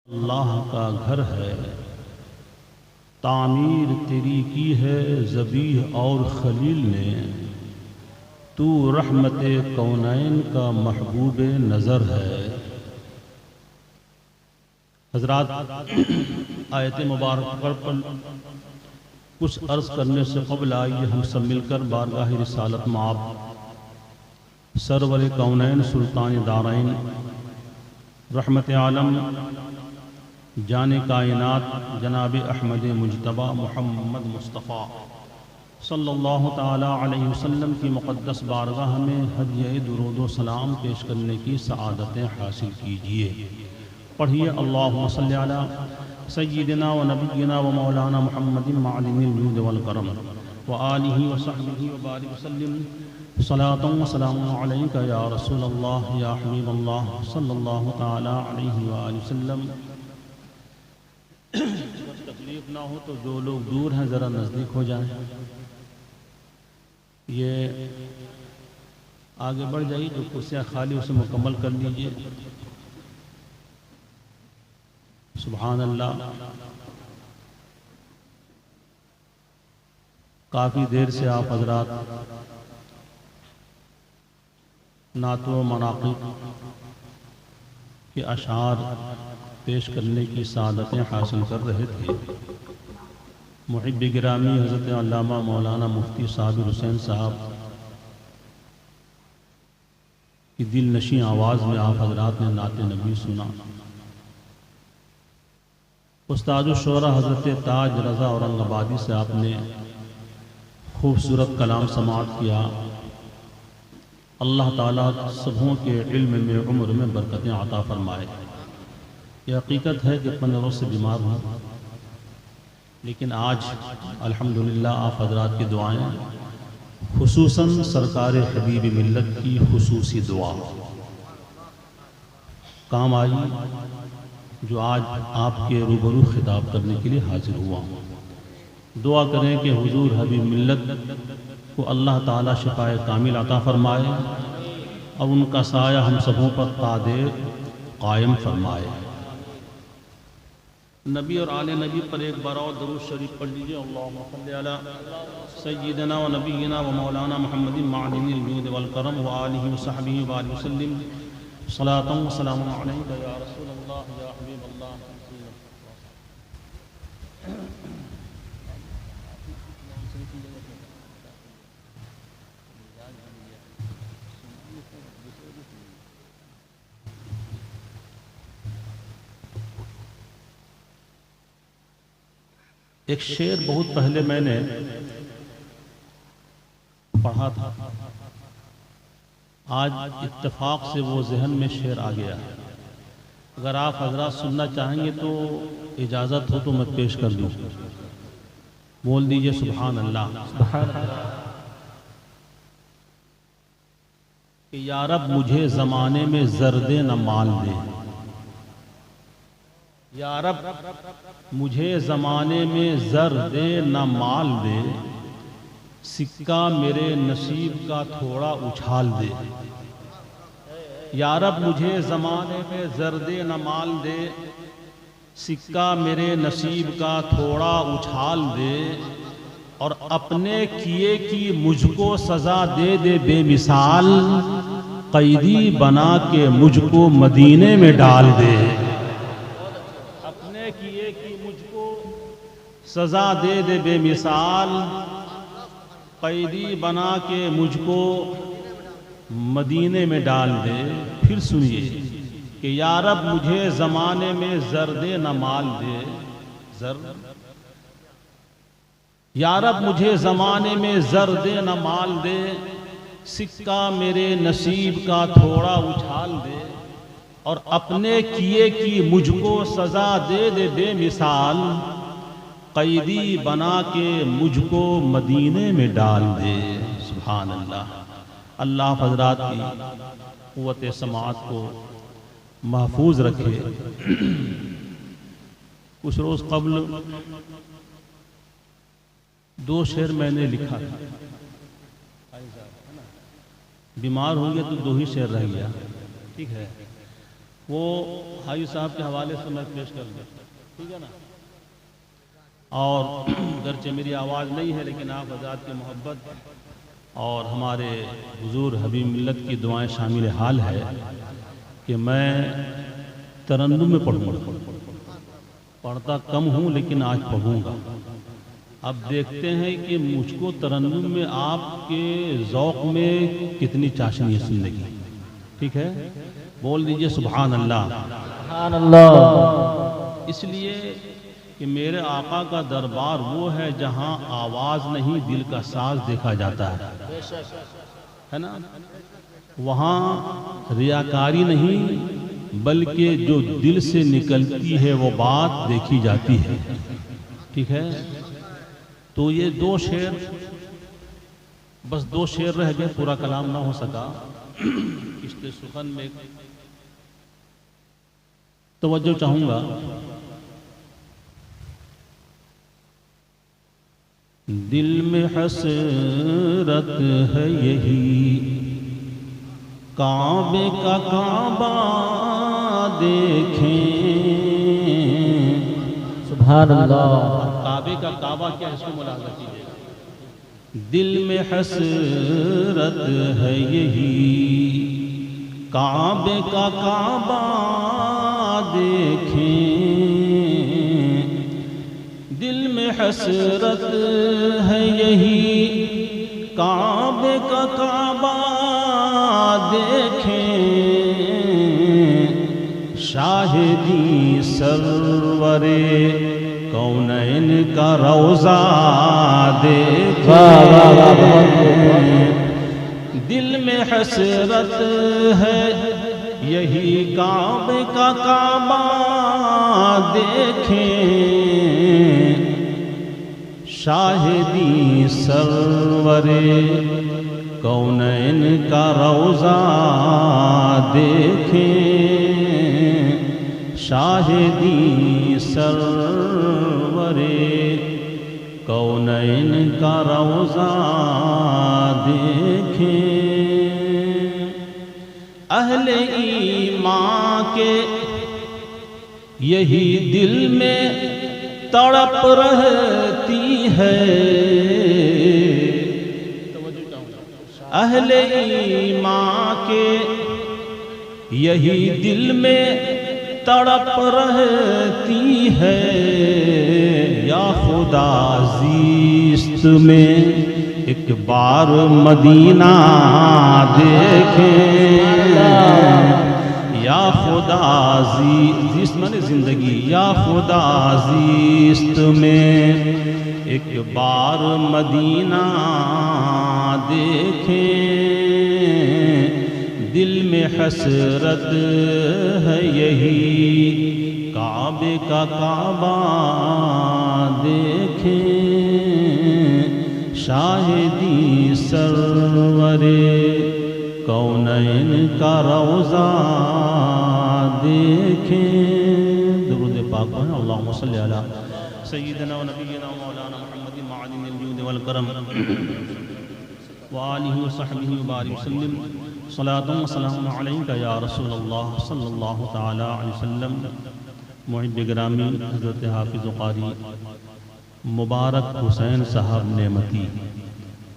اللہ کا گھر ہے، تعمیر تیری کی ہے ذبیح اور خلیل نے، تو رحمت کونین کا محبوب نظر ہے۔ حضرات، آیت مبارکہ پر کچھ عرض کرنے سے قبل آئیے ہم سب مل کر بارگاہ رسالت مآب سرور کونین سلطان دارین رحمت عالم جان کائنات جناب احمد مجتبی محمد مصطفیٰ صلی اللہ تعالی علیہ وسلم کی مقدس بارگاہ میں ہدیہ درود و سلام پیش کرنے کی سعادتیں حاصل کیجیے۔ پڑھیے اللہم صلی علی سیدنا و نبینا و مولانا محمد معلم الجود والکرم و آلہ و صحبہ و بارک وسلم صلاۃ و سلام علیکہ یا رسول اللہ یا حبیب اللہ صلی اللہ تعالی علیہ وآلہ وسلم۔ تکلیف نہ ہو تو جو لوگ دور ہیں ذرا نزدیک ہو جائیں، یہ آگے بڑھ جائیے، جو کرسیاں خالی اسے مکمل کر لیجئے۔ سبحان اللہ، کافی دیر سے آپ حضرات نعت و مناقب کے اشعار پیش کرنے کی سعادتیں حاصل کر رہے تھے۔ محب گرامی حضرت علامہ مولانا مفتی صابر حسین صاحب کی دل نشیں آواز میں آپ حضرات نے نعت نبی سنا۔ استاد الشعراء حضرت تاج رضا اورنگ آبادی سے آپ نے خوبصورت کلام سماعت کیا۔ اللہ تعالیٰ سبوں کے علم میں عمر میں برکتیں عطا فرمائے۔ یہ حقیقت ہے کہ 15 روز سے بیمار ہوں، لیکن آج الحمدللہ آپ حضرات کی دعائیں، خصوصاً سرکار حبیب ملت کی خصوصی دعا کام آئی، جو آج آپ کے روبرو خطاب کرنے کے لیے حاضر ہوا ہوں۔ دعا کریں کہ حضور حبیب ملت کو اللہ تعالیٰ شفاء کامل عطا فرمائے اور ان کا سایہ ہم سبوں پر قادر قائم فرمائے۔ نبی اور آل نبی پر ایک بار اور درود شریف پڑھ لیجئے۔ اللہم صلی علی سیدنا و نبینا و مولانا محمد معدن الجود والکرم و آلہ و صحبہ و بارک وسلم صلاۃ و سلام علیکہ یا رسول اللہ یا حبیب اللہ۔ ایک شعر بہت پہلے میں نے پڑھا تھا، آج اتفاق سے وہ ذہن میں شعر آ گیا ہے۔ اگر آپ حضرات سننا چاہیں گے تو اجازت ہو تو میں پیش کر دوں۔ بول دیجئے سبحان اللہ۔ کہ یا رب مجھے زمانے میں زرد نہ مال دے، یا رب مجھے زمانے میں زر دے نہ مال دے، سکہ میرے نصیب کا تھوڑا اچھال دے۔ یا رب مجھے زمانے میں زر دے نہ مال دے، سکہ میرے نصیب کا تھوڑا اچھال دے، اور اپنے کیے کی مجھ کو سزا دے دے بے مثال، قیدی بنا کے مجھ کو مدینے میں ڈال دے۔ کیے کہ مجھ کو سزا دے دے بے مثال، قیدی بنا کے مجھ کو مدینے میں ڈال دے۔ پھر سنیے کہ یا رب مجھے زمانے میں زر دے نہ مال دے، یا رب مجھے زمانے میں زر دے نہ مال دے، سکہ میرے نصیب کا تھوڑا اچھال دے، اور اپنے کیے کی مجھ کو سزا دے دے بے مثال، قیدی بنا کے مجھ کو مدینے میں ڈال دے۔ سبحان اللہ۔ اللہ حضرات کی قوت سماعت کو محفوظ رکھے۔ کچھ روز قبل 2 شعر میں نے لکھا تھا، بیمار ہوں گے تو 2 ہی شعر رہ گیا، ٹھیک ہے۔ وہ حاجی صاحب کے حوالے سے میں پیش کر دوں، ٹھیک ہے نا؟ اور اگرچہ میری آواز نہیں ہے لیکن آپ حضرات کی محبت اور ہمارے حضور حبیب ملت کی دعائیں شامل حال ہے کہ میں ترنم میں پڑھوں گا۔ پڑھتا کم ہوں لیکن آج پڑھوں گا۔ اب دیکھتے ہیں کہ مجھ کو ترنم میں آپ کے ذوق میں کتنی چاشنی ہے زندگی، ٹھیک ہے؟ بول دیجئے سبحان اللہ۔ سبحان اللہ۔ اس لیے کہ میرے آقا کا دربار وہ ہے جہاں آواز نہیں دل کا ساز دیکھا جاتا ہے نا؟ وہاں ریاکاری نہیں بلکہ جو دل سے نکلتی ہے وہ بات دیکھی جاتی ہے، ٹھیک ہے؟ تو یہ دو شعر، بس دو شعر رہ گئے، پورا کلام نہ ہو سکا۔ کشت سخن میں توجہ چاہوں گا۔ دل میں حسرت ہے یہی کعبے کا کعبہ دیکھیں۔ سبحان اللہ۔ کعبے کا کعبہ کیا ہے اس کو ملاحظہ کیجیے گا۔ دل میں حسرت ہے یہی کعبے کا کعبہ دیکھیں۔ دل میں حسرت ہے یہی کعبے کا کعبہ دیکھیں۔ شاہدی سرور کونین کا روضہ دیکھیں۔ دل میں حسرت ہے یہی کعبے کا کعبہ دیکھیں۔ شاہدی سرور کونین کا روضہ دیکھیں۔ شاہدی سرور کونین کا روضہ دیکھیں۔ اہل ایمان کے یہی دل میں تڑپ رہتی ہے۔ اہل ایمان کے یہی دل میں تڑپ رہتی ہے۔ یا خدا زیست میں ایک بار مدینہ دیکھیں۔ یا خدا زیست میں زندگی، یا خدا زیست میں ایک بار مدینہ دیکھیں۔ دل میں حسرت ہے یہی کعبے کا کعبہ دیکھیں۔ شاہدی سرور کونین کا روضہ دیکھیں۔ درود پاک پڑھیں۔ اللہم صلی علی سیدنا و نبینا و مولانا محمد معدن الجود والکرم وآلہ و صحبہ وبارک وسلم۔ صلاۃ و سلام علیکہ یا رسول اللہ صلی اللہ تعالی علیہ وسلم۔ محب گرامی حضرت حافظ و قاری مبارک حسین صاحب نعمتی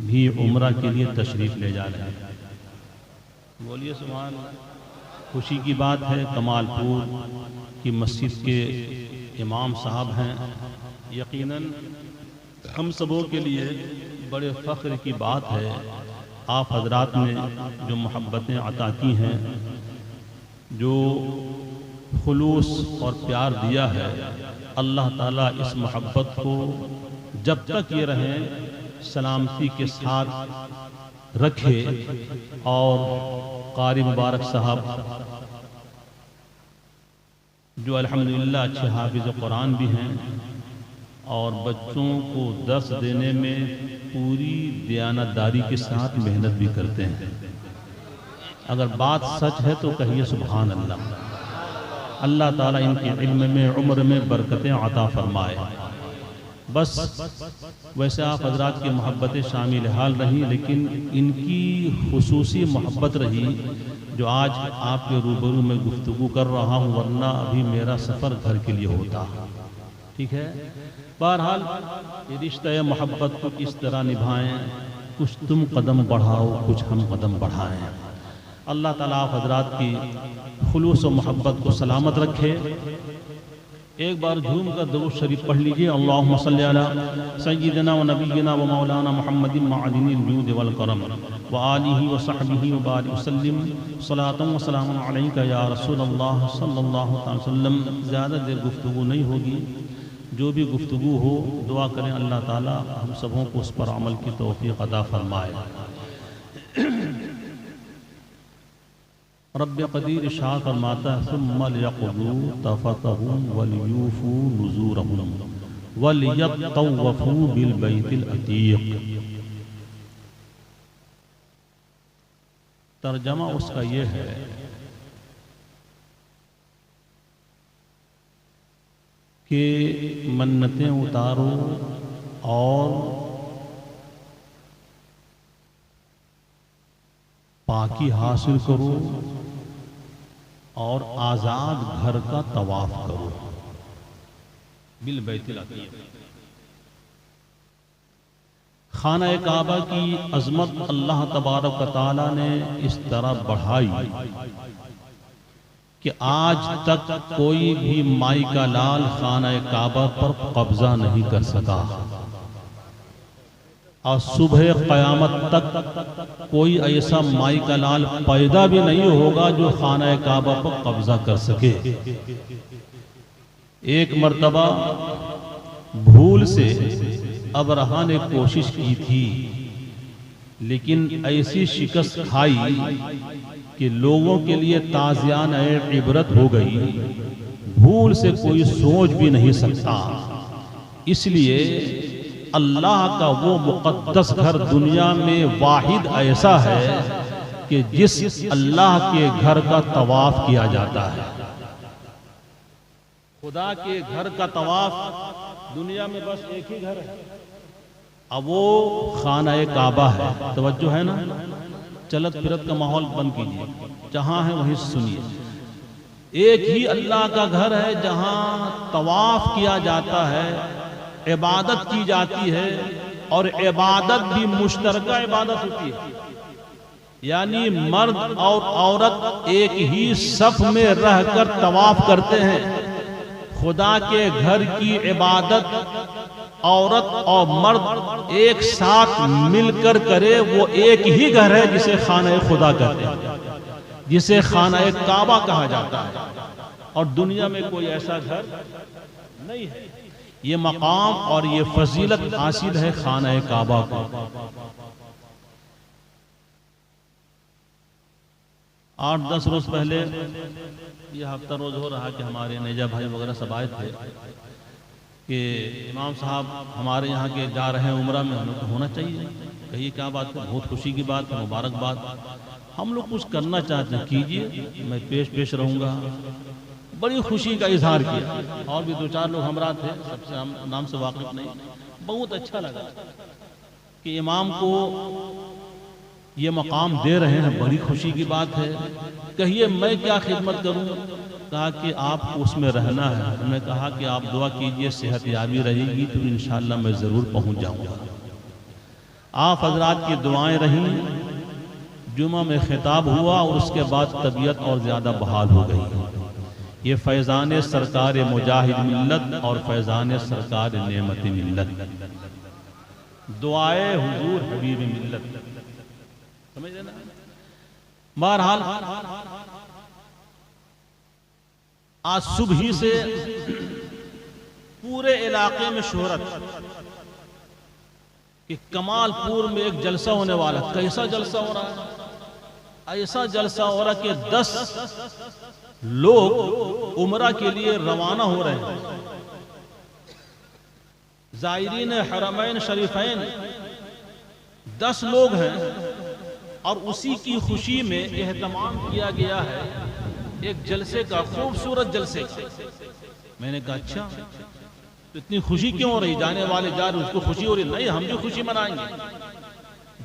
بھی عمرہ کے لیے تشریف لے جا رہے ہیں۔ بولیے سبحان اللہ۔ خوشی کی بات ہے، کمال پور کی مسجد کے امام صاحب ہیں۔ یقیناً ہم سبوں کے لیے بڑے فخر کی بات ہے، آپ حضرات نے جو محبتیں عطا کی ہیں، جو خلوص اور پیار دیا ہے، اللہ تعالیٰ اس محبت کو جب تک یہ رہیں سلامتی کے ساتھ رکھے۔ اور قاری مبارک صاحب جو الحمدللہ اچھے حافظ قرآن بھی ہیں اور بچوں کو درس دینے میں پوری دیانتداری کے ساتھ محنت بھی کرتے ہیں۔ اگر بات سچ ہے تو کہیے سبحان اللہ۔ اللہ تعالیٰ ان کے علم میں عمر میں برکتیں عطا فرمائے۔ بس ویسے آپ حضرات کی محبتیں شامل حال رہی، لیکن ان کی خصوصی محبت رہی جو آج آپ کے روبرو میں گفتگو کر رہا ہوں، ورنہ ابھی میرا سفر گھر کے لیے ہوتا. ٹھیک ہے. بہرحال یہ رشتہ محبت کو اس طرح نبھائیں، کچھ تم قدم بڑھاؤ کچھ ہم قدم بڑھائیں. اللہ تعالیٰ آپ حضرات کی خلوص و محبت کو سلامت رکھے. ایک بار جھوم کر درود شریف پڑھ لیجئے. اللہم صلی علی سیدنا و نبینا و مولانا محمد معدن الجود والکرم وآلہ و صحبہ و بارک وسلم صلاۃ و سلام علیکہ یا رسول اللہ صلی اللہ علیہ وسلم. زیادہ دیر گفتگو نہیں ہوگی، جو بھی گفتگو ہو دعا کریں اللہ تعالیٰ ہم سبوں کو اس پر عمل کی توفیق عطا فرمائے. رب قدیر شاہ فرماتا ہے ثم لیقضوا تفثهم ولیوفوا نذورهم ولیطوفوا بالبیت العتیق. ترجمہ اس کا یہ ہے کہ منتیں اتارو اور پاکی حاصل کرو اور آزاد گھر کا طواف کرو بالبیت العتیق. خانہ کعبہ کی عظمت اللہ تبارک و تعالیٰ نے اس طرح بڑھائی کہ آج تک کوئی بھی مائی کا لال خانہ کعبہ پر قبضہ نہیں کر سکا، اور صبح قیامت تک کوئی ایسا مائی کا لال پیدا بھی نہیں ہوگا جو خانہ کعبہ پر قبضہ کر سکے. ایک مرتبہ بھول سے ابرہہ نے کوشش کی تھی، لیکن ایسی شکست کھائی کہ لوگوں کے لیے تازیان عبرت ہو گئی. بھول سے کوئی سوچ بھی نہیں سکتا. اس لیے اللہ کا وہ مقدس گھر دنیا میں واحد ایسا ہے کہ جس اللہ کے گھر کا طواف کیا جاتا ہے. خدا کے گھر کا طواف دنیا میں بس ایک ہی گھر ہے، اب وہ خانہ کعبہ ہے. توجہ ہے نا؟ چلت پھرت کا ماحول بند کیجیے، جہاں ہے وہیں سنیے. ایک ہی اللہ کا گھر ہے جہاں طواف کیا جاتا ہے، عبادت کی جاتی ہے، اور عبادت بھی مشترکہ عبادت ہوتی ہے. یعنی مرد اور عورت ایک ہی صف میں رہ کر طواف کرتے ہیں. خدا کے گھر کی عبادت عورت اور مرد ایک ساتھ مل کر کرے، وہ ایک ہی گھر ہے جسے خانہ خدا کہتے ہیں، جسے خانہ کعبہ کہا جاتا ہے. اور دنیا میں کوئی ایسا گھر نہیں ہے. یہ مقام اور یہ فضیلت حاصل ہے خانہ کعبہ کو. 8-10 روز پہلے یہ ہفتہ روز ہو رہا کہ ہمارے نیجا بھائی وغیرہ سب آئے تھے کہ امام صاحب ہمارے یہاں کے جا رہے ہیں عمرہ میں، ہم لوگ کو ہونا چاہیے. کہیے کیا بات ہے؟ بہت خوشی کی بات ہے، مبارکباد. ہم لوگ کچھ کرنا چاہتے ہیں، کیجئے، میں پیش رہوں گا. بڑی خوشی کا اظہار کیا. اور بھی 2-4 لوگ ہمراہ تھے، سب سے ہم نام سے واقف نہیں. بہت اچھا لگا کہ امام کو یہ مقام دے رہے ہیں، بڑی خوشی کی بات ہے. کہیے میں کیا خدمت کروں؟ کہا کہ آپ کو اس میں رہنا ہے. ہم نے کہا کہ آپ دعا کیجئے صحت یابی رہے گی تو انشاءاللہ میں ضرور پہنچ جاؤں گا. آپ حضرات کی دعائیں رہیں. جمعہ میں خطاب ہوا اور اس کے بعد طبیعت اور زیادہ بحال ہو گئی. یہ فیضان سرکار مجاہد ملت اور فیضان سرکار نعمت ملت، دعائے حضور حبیب ملت. سمجھ رہے نا؟ بہرحال آج صبح ہی سے پورے علاقے میں شہرت کہ کمال پور میں ایک جلسہ ہونے والا. کیسا جلسہ ہو رہا ہے؟ ایسا جلسہ ہو رہا کہ 10 لوگ عمرہ کے لیے روانہ ہو رہے ہیں. زائرین حرمین شریفین 10 لوگ ہیں، اور اسی کی خوشی میں اہتمام کیا گیا ہے ایک جلسے کا، خوبصورت جلسے کا. میں نے کہا اچھا تو اتنی خوشی کیوں ہو رہی؟ جانے والے جا رہے، اس کو خوشی ہو رہی. نہیں، ہم بھی خوشی منائیں گے.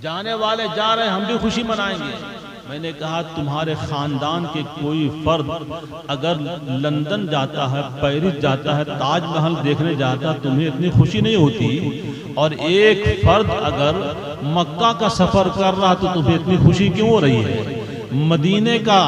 جانے والے جا رہے ہیں، ہم بھی خوشی منائیں گے. میں نے کہا تمہارے خاندان کے کوئی فرد اگر لندن جاتا ہے، پیرس جاتا ہے، تاج محل دیکھنے جاتا ہے، تمہیں اتنی خوشی نہیں ہوتی؟ اور ایک فرد اگر مکہ کا سفر کر رہا تو تمہیں اتنی خوشی کیوں ہو رہی ہے؟ مدینے کا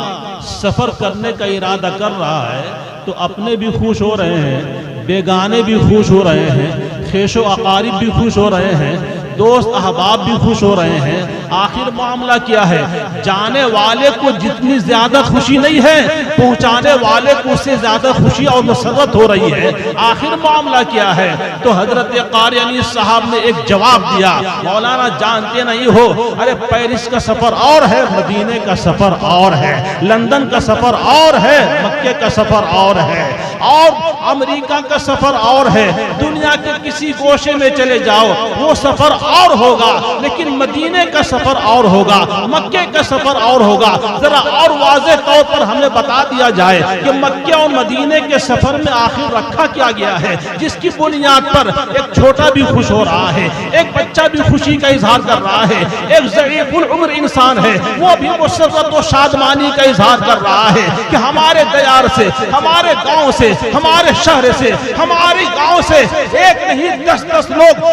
سفر کرنے کا ارادہ کر رہا ہے تو اپنے بھی خوش ہو رہے ہیں، بیگانے بھی خوش ہو رہے ہیں، خیش و اقارب بھی خوش ہو رہے ہیں، دوست احباب بھی خوش ہو رہے ہیں۔ آخر معاملہ کیا ہے؟ جانے والے کو جتنی زیادہ خوشی نہیں ہے، پہنچانے والے کو اس سے زیادہ خوشی اور مسرت ہو رہی ہے۔ آخر معاملہ کیا ہے؟ تو حضرت قاری انیس صاحب نے ایک جواب دیا، مولانا جانتے نہیں ہو، ارے پیرس کا سفر اور ہے، مدینے کا سفر اور ہے، لندن کا سفر اور ہے، مکے کا سفر اور ہے، اور امریکہ کا سفر اور ہے، دنیا کے کسی گوشے میں چلے جاؤ وہ سفر اور ہوگا، لیکن مدینے کا سفر اور ہوگا، مکے کا سفر اور ہوگا۔ ذرا اور واضح طور پر ہمیں بتا دیا جائے کہ مکے اور مدینے کے سفر میں آخر رکھا کیا گیا ہے، جس کی بنیاد پر ایک چھوٹا بھی خوش ہو رہا ہے، ایک بچہ بھی خوشی کا اظہار کر رہا ہے، ایک ضعیف العمر انسان ہے وہ بھی مسرت و شادمانی کا اظہار کر رہا ہے کہ ہمارے دیار سے، ہمارے گاؤں سے، ہمارے شہر سے، ہماری گاؤں سے ایک نہیں 10 لوگ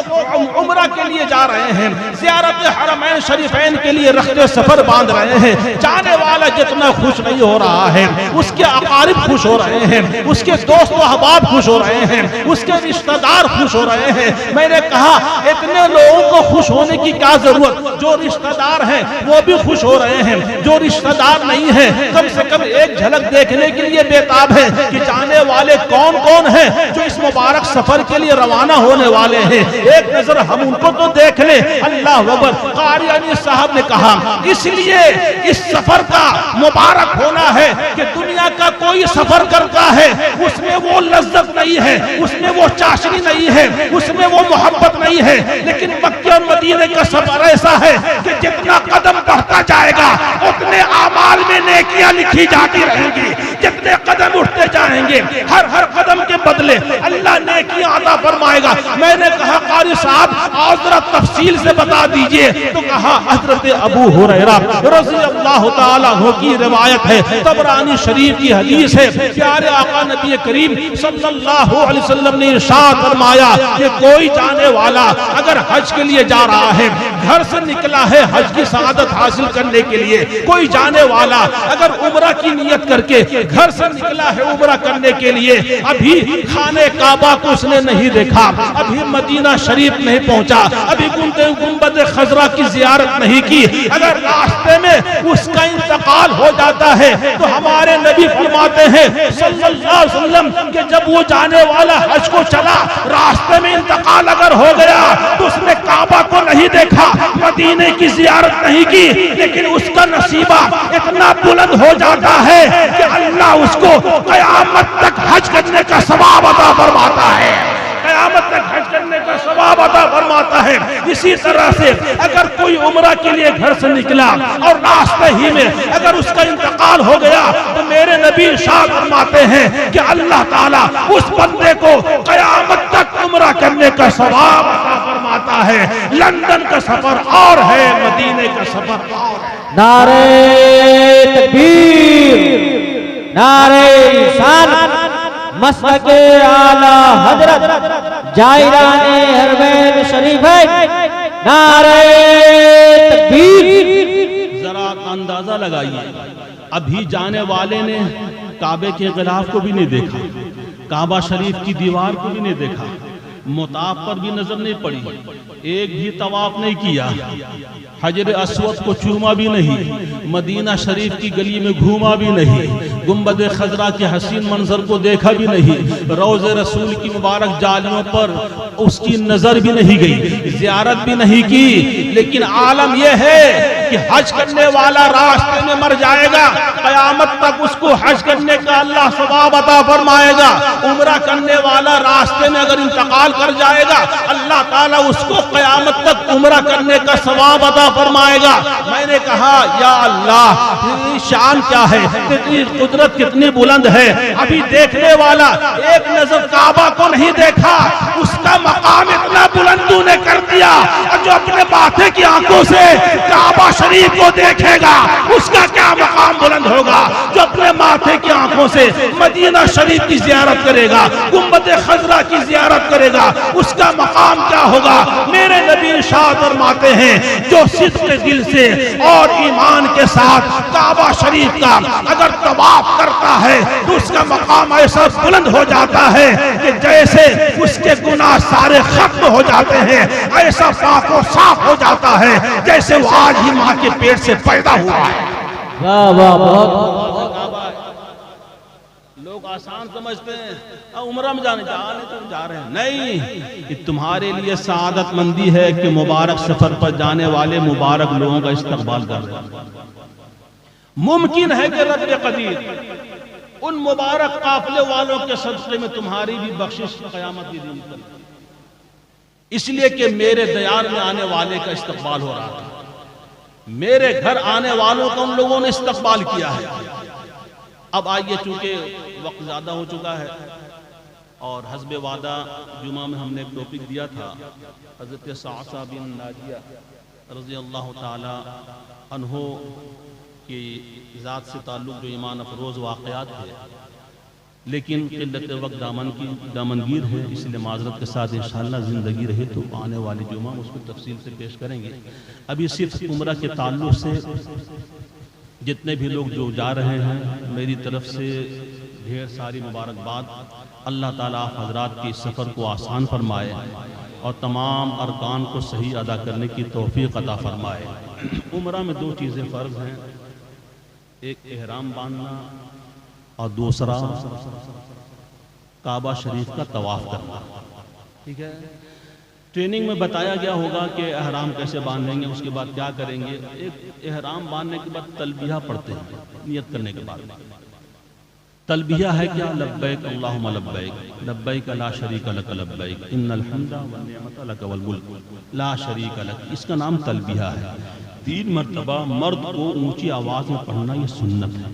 عمرہ کے لیے جا رہے ہیں، زیارت حرمین شریفین کے لیے رخت سفر باندھ رہے ہیں۔ جانے والا جتنا خوش نہیں ہو رہا ہے، اس کے اقارب خوش ہو رہے ہیں، اس کے دوست و احباب خوش ہو رہے ہیں، اس کے رشتہ دار خوش ہو رہے ہیں۔ میں نے کہا اتنے لوگوں کو خوش ہونے کی کیا ضرورت؟ جو رشتہ دار ہیں وہ بھی خوش ہو رہے ہیں، جو رشتہ دار نہیں ہیں کم سے کم ایک جھلک دیکھنے کے لیے بےتاب ہے کہ جانے والے کون کون ہیں جو اس مبارک سفر کے لیے روانہ ہونے والے ہیں۔ ایک نظر ہم ان کو تو دیکھ لیں۔ اللہ اکبر۔ قاری انیس صاحب نے کہا اس لیے اس سفر کا مبارک ہونا ہے کہ دنیا کا کوئی سفر کرتا ہے اس میں وہ لذت نہیں ہے، اس میں وہ چاشنی نہیں ہے، اس میں وہ محبت نہیں ہے، لیکن مکے اور مدینے کا سفر ایسا ہے کہ جتنا قدم بڑھتا جائے گا اتنے اعمال میں نیکیاں لکھی جاتی رہیں گی، جتنے قدم اٹھتے جائیں گے ہر قدم کے بدلے اللہ نیکیاں عطا فرمائے گا۔ میں نے کہا قاری صاحب اور ذرا تفصیل سے بتا دیجئے، تو کہا حضرت ابو ہریرہ رضی اللہ تعالیٰ عنہ کی روایت ہے، طبرانی شریف کی حدیث ہے، پیارے آقا نبی کریم صلی اللہ علیہ وسلم نے ارشاد فرمایا کہ کوئی جانے والا اگر حج کے لیے جا رہا ہے، گھر سے نکلا ہے حج کی سعادت حاصل کرنے کے لیے، کوئی جانے والا اگر عمرہ کی نیت کر کے گھر سے نکلا ہے عمرہ کرنے کے لیے، ابھی خانہ کعبہ کو اس نے نہیں دیکھا، ابھی مدینہ شریف نہیں پہنچا، ابھی گنبد خضرا کی زیارت نہیں کی، اگر راستے میں اس کا انتقال ہو جاتا ہے تو ہمارے نبی فرماتے ہیں صلی اللہ علیہ وسلم کہ جب وہ جانے والا حج کو چلا، راستے میں انتقال اگر ہو گیا تو اس نے کعبہ کو نہیں دیکھا، مدینے کی زیارت نہیں کی، لیکن اس کا نصیبہ اتنا بلند ہو جاتا ہے کہ اللہ اس کو قیامت تک حج کرنے کا ثواب عطا فرماتا ہے، قیامت تک حج کرنے کا ثواب عطا فرماتا ہے۔ اسی طرح سے اگر کوئی عمرہ کے لیے گھر سے نکلا اور راستے ہی میں اگر اس کا انتقال ہو گیا تو میرے نبی ارشاد فرماتے ہیں کہ اللہ تعالیٰ اس بندے کو قیامت تک عمرہ کرنے کا ثواب عطا فرماتا ہے۔ لندن کا سفر اور ہے، مدینے کا سفر اور ہے۔ نعرہ تکبیر، نعرہ رسالت، مسلک اعلی حضرت جائران حرمین شریفین، نعرہ تکبیر۔ ذرا اندازہ لگائیے، ابھی جانے والے نے کعبے کے غلاف کو بھی نہیں دیکھا، کعبہ شریف کی دیوار کو بھی نہیں دیکھا، مطاف پر بھی نظر نہیں پڑی، ایک بھی طواف نہیں کیا، حجر اسود کو چوما بھی نہیں، مدینہ شریف کی گلی میں گھوما بھی نہیں، گنبد خضرا کے حسین منظر کو دیکھا بھی نہیں، روضہ رسول کی مبارک جالیوں پر اس کی نظر بھی نہیں گئی، زیارت بھی نہیں کی، لیکن عالم یہ ہے کہ حج کرنے والا راستے میں مر جائے گا، قیامت تک اس کو حج کرنے کا اللہ ثواب عطا فرمائے گا۔ عمرہ کرنے والا راستے میں اگر انتقال کر جائے گا، اللہ تعالیٰ اس کو قیامت تک عمرہ کرنے کا ثواب عطا فرمائے گا۔ میں نے کہا یا اللہ شان کیا ہے، کتنی قدرت کتنی بلند ہے۔ ابھی دیکھنے والا ایک نظر کعبہ کو نہیں دیکھا، اس کا مقام اتنا بلند نے کر دیا، اور جو اپنے ماتھے کی آنکھوں سے کعبہ شریف کو دیکھے گا اس کا کیا مقام بلند ہوگا، جو اپنے ماتھے کی آنکھوں سے مدینہ شریف کی زیارت کرے گا، گنبد خضرا کی زیارت کرے گا، اس کا مقام کیا ہوگا۔ میرے نبی ارشاد فرماتے ہیں جو صدق دل سے اور ایمان کے ساتھ کعبہ شریف کا اگر طواف کرتا ہے تو اس کا مقام ایسا بلند ہو جاتا ہے کہ جیسے اس کے گناہ سارے ختم ہو جاتے ہیں، ایسا پاک و صاف ہو جاتا ہے جیسے وہ آج ہی ماں کے پیٹ سے پیدا ہوا ہے۔ واہ واہ، بہت لوگ آسان سمجھتے ہیں عمرہ میں جانے تو جا رہے ہیں، نہیں، یہ تمہارے لیے سعادت مندی ہے کہ مبارک سفر پر جانے والے مبارک لوگوں کا استقبال کر رہے ہیں۔ ممکن ہے کہ رب قدیر ان مبارک قافلے والوں کے صدقے میں تمہاری بھی بخشش قیامت کی دن کرے، اس لیے کہ میرے دیار میں آنے والے کا استقبال ہو رہا تھا، میرے گھر آنے والوں کا ان لوگوں نے استقبال کیا ہے۔ اب آئیے، چونکہ وقت زیادہ ہو چکا ہے اور حسب وعدہ جمعہ میں ہم نے ایک ٹاپک دیا تھا، حضرت صعصع بن ناجیہ رضی اللہ تعالی عنہ کی ذات سے تعلق جو ایمان افروز واقعات تھے، لیکن قلت وقت دامنگیر ہے، اس لیے معذرت کے ساتھ انشاءاللہ زندگی رہے تو آنے والی جمعہ اس کو تفصیل سے پیش کریں گے۔ ابھی صرف عمرہ کے تعلق سے جتنے بھی لوگ جو جا رہے ہیں میری طرف سے ڈھیر ساری مبارکباد، اللہ تعالیٰ حضرات کے اس سفر کو آسان فرمائے اور تمام ارکان کو صحیح ادا کرنے کی توفیق عطا فرمائے۔ عمرہ میں دو چیزیں فرض ہیں، ایک احرام باندھنا اور دوسرا کعبہ شریف کا طواف کرنا، ٹھیک ہے۔ ٹریننگ میں بتایا گیا ہوگا کہ احرام کیسے باندھیں گے، اس کے بعد کیا کریں گے۔ ایک احرام باندھنے کے بعد تلبیہ پڑھتے ہیں، نیت کرنے کے بعد تلبیہ ہے کیا، لبیک اللہم لبیک، لبیک لا شریک لک لبیک، ان الحمد والنعمت لک والملک لا شریک لک، اس کا نام تلبیہ ہے۔ 3 مرتبہ مرد کو اونچی آواز میں پڑھنا یہ سنت ہے،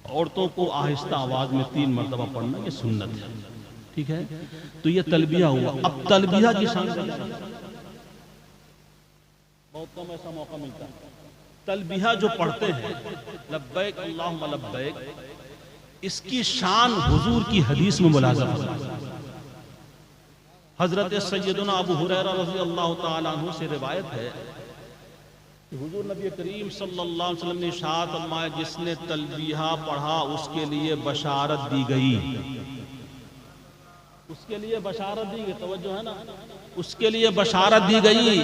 عورتوں کو آہستہ آواز میں 3 مرتبہ پڑھنا یہ سنت ہے، ٹھیک ہے۔ تو یہ تلبیہ ہوا۔ اب تلبیہ کی شان بہت کم ایسا موقع ملتا ہے، تلبیہ جو پڑھتے ہیں لبیک اللہم لبیک، اس کی شان حضور کی حدیث میں ملازم ہے۔ حضرت سیدنا ابو ہریرہ رضی اللہ تعالیٰ عنہ سے روایت ہے کہ حضور نبی کریم صلی اللہ علیہ وسلم نے ارشاد فرمایا جس نے تلبیہ پڑھا اس کے لیے بشارت دی گئی، اس کے لیے بشارت دی گئی، توجہ ہے نا، اس کے لیے بشارت دی گئی۔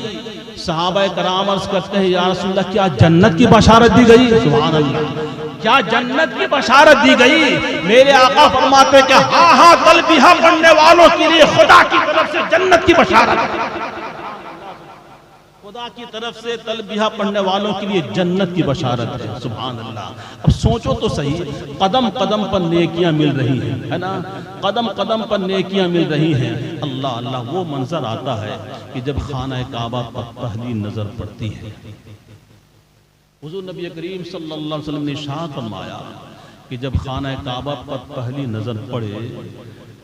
صحابہ کرام عرض کرتے ہیں یا رسول اللہ کیا جنت کی بشارت دی گئی؟ سبحان اللہ، کیا جنت کی بشارت دی گئی؟ میرے آقا فرماتے ہیں کہ ہاں ہاں، تلبیہ پڑھنے والوں کے لیے خدا کی طرف سے جنت کی بشارت، خدا کی طرف سے تلبیہ پڑھنے والوں کے لیے جنت کی بشارت ہے۔ سبحان اللہ۔ اب سوچو تو صحیح، قدم قدم پر نیکیاں مل رہی ہیں، ہے نا، قدم قدم پر نیکیاں مل رہی ہیں۔ اللہ اللہ، وہ منظر آتا ہے کہ جب خانہ کعبہ پر پہلی نظر پڑتی ہے۔ حضور نبی کریم صلی اللہ علیہ وسلم نے ارشاد فرمایا کہ جب خانہ کعبہ پر پہلی نظر پڑے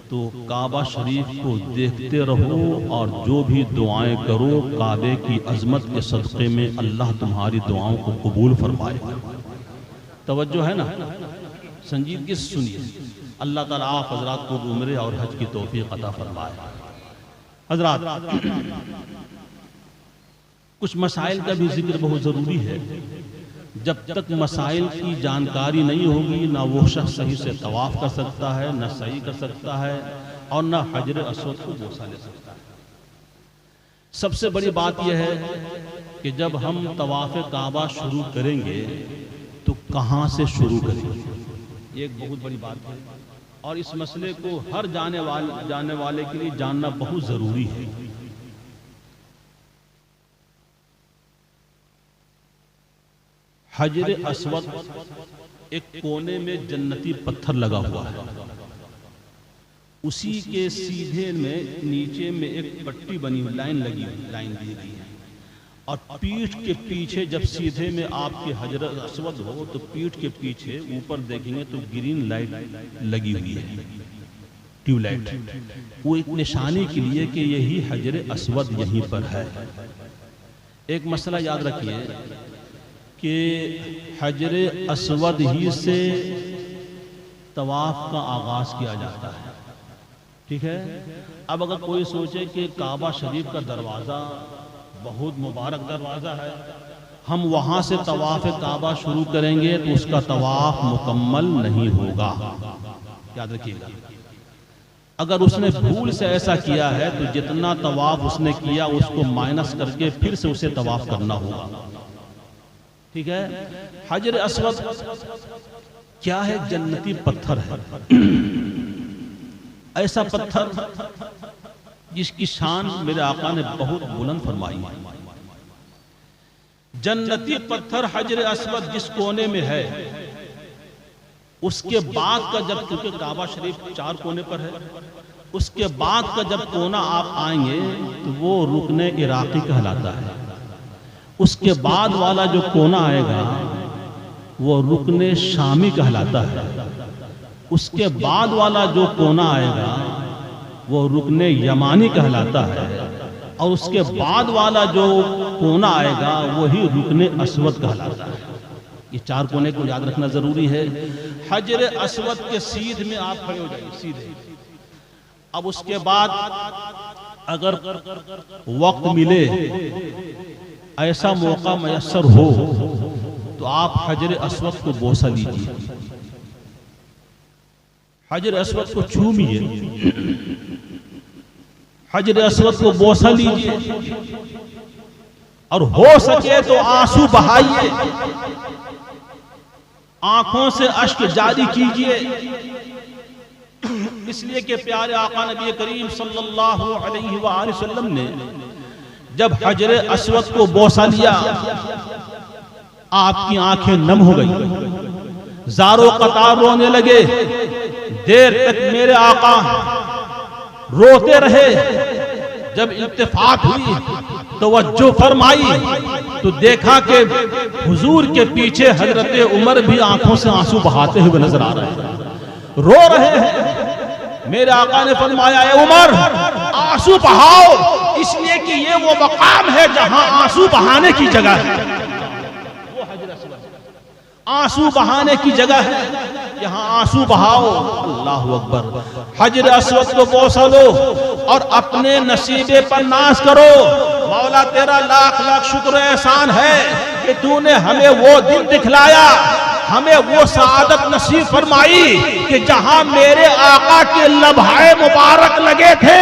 تو کعبہ شریف کو دیکھتے رہو اور جو بھی دعائیں کرو کعبے کی عظمت کے صدقے میں اللہ تمہاری دعاؤں کو قبول فرمائے۔ توجہ ہے نا، سنجیدگی سے سنیے، اللہ تعالیٰ آپ حضرات کو عمرے اور حج کی توفیق عطا فرمائے۔ حضرات، کچھ مسائل کا بھی ذکر بہت ضروری ہے۔ جب تک مسائل کی جانکاری نہیں ہوگی نہ وہ شخص صحیح سے طواف کر سکتا ہے، نہ صحیح کر سکتا ہے، اور نہ حجر اسود کو بوسہ لے سکتا ہے۔ سب سے بڑی بات یہ ہے کہ جب ہم طواف کعبہ شروع کریں گے تو کہاں سے شروع کریں گے، یہ ایک بہت بڑی بات ہے، اور اس مسئلے کو ہر جانے والے کے لیے جاننا بہت ضروری ہے۔ حجر اسود ایک کونے میں جنتی پتھر لگا ہوا ہے، اسی کے سیدھے میں نیچے میں ایک پٹی بنی ہوئی، لائن لگی ہوئی، لائن دی گئی ہے، اور پیٹھ کے پیچھے جب سیدھے میں آپ کے حجر اسود ہو تو پیٹھ کے پیچھے اوپر دیکھیں گے تو گرین لائٹ لگی ہوئی ہے۔ ٹیوب لائٹ، وہ ایک نشانی کے لیے کہ یہی حجر اسود یہیں پر ہے۔ ایک مسئلہ یاد رکھیے کہ حجر اسود ہی سے طواف کا آغاز کیا جاتا ہے، ٹھیک ہے۔ اب اگر کوئی سوچے کہ کعبہ شریف کا دروازہ بہت مبارک دروازہ ہے، ہم وہاں سے طواف کعبہ شروع کریں گے تو اس کا طواف مکمل نہیں ہوگا، یاد رکھیے گا۔ اگر اس نے بھول سے ایسا کیا ہے تو جتنا طواف اس نے کیا اس کو مائنس کر کے پھر سے اسے طواف کرنا ہوگا، ٹھیک ہے۔ حجر اسود کیا ہے؟ جنتی پتھر ہے، ایسا پتھر جس کی شان میرے آقا نے بہت بلند فرمائی ہے۔ جنتی پتھر حجر اسود جس کونے میں ہے، اس کے بعد کا جب، کیونکہ کعبہ شریف 4 کونے پر ہے، اس کے بعد کا جب کونا آپ آئیں گے تو وہ رکن عراقی کہلاتا ہے۔ اس کے بعد والا جو کونا آئے گا وہ رکن شامی کہلاتا ہے۔ اس کے بعد والا جو کونا آئے گا وہ رکن یمانی کہلاتا ہے، اور اس کے بعد والا جو کونا آئے گا وہی رکن اسود کہلاتا ہے۔ یہ 4 کونے کو یاد رکھنا ضروری ہے۔ حجر اسود کے سیدھ میں آپ کھڑے ہو جائیں، سیدھے۔ اب اس کے بعد اگر وقت ملے، ایسا موقع میسر ہو تو آپ حجر اسود کو بوسہ لیجیے، حجر اسود کو چومیے، حجر اسود کو بوسہ لیجیے، اور ہو سکے تو آنسو بہائیے، آنکھوں سے اشک جاری کیجیے، اس لیے کہ پیارے آقا نبی کریم صلی اللہ علیہ وآلہ وسلم نے جب حجر اسود کو بوسہ لیا آپ کی آنکھیں نم ہو گئی، زارو قطار رونے لگے، دیر تک میرے آقا روتے رہے۔ جب التفات ہوئی، توجہ فرمائی تو دیکھا کہ حضور کے پیچھے حضرت عمر بھی آنکھوں سے آنسو بہاتے ہوئے نظر آ رہے ہیں، رو رہے ہیں۔ میرے آقا نے فرمایا اے عمر آنسو بہاؤ، اس لیے کہ یہ وہ مقام ہے جہاں آنسو بہانے کی جگہ ہے، آنسو بہانے کی جگہ ہے، یہاں آنسو بہاؤ۔ اللہ اکبر۔ حجر اسود کو بوسہ لو اور اپنے نصیبے پر ناز کرو۔ مولا تیرا لاکھ لاکھ شکر احسان ہے کہ تو نے ہمیں وہ دن دکھلایا، ہمیں وہ سعادت نصیب فرمائی کہ جہاں میرے آقا کے لبھائے مبارک لگے تھے